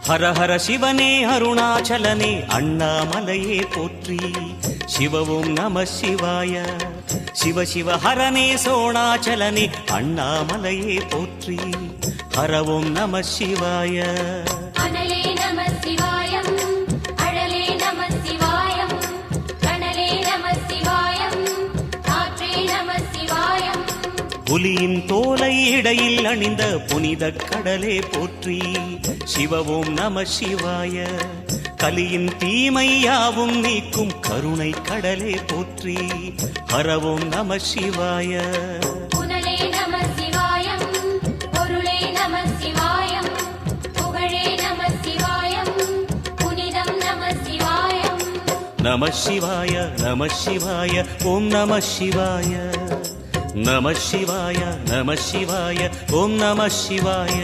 ஹர ஹர சிவனே அருணாச்சலனே அண்ணாமலையே போற்றி. சிவவும் நம சிவாய. சிவ சிவ ஹரனே சோணாச்சலனே அண்ணாமலையே போற்றி. ஹரவும் நம சிவாய. அனலே நம சிவாயம், அழலே நம சிவாயம், கனலே நம சிவாயம், காற்றே நம சிவாயம். புலியின் தோலை இடையில் அணிந்த புனித கடலே போற்றி. சிவவும் நம சிவாய. கலியின் தீமையாவும் நீக்கும் கருணை கடலே போற்றி. ஹரவும் நம சிவாய. புனலே நம சிவாயம், பொருளே நம சிவாயம், புகழே நம சிவாயம், புனிதம் நம சிவாயம். நம சிவாய நம சிவாய ஓம் நம சிவாய. நம சிவாய நம சிவாய ஓம் நம சிவாய.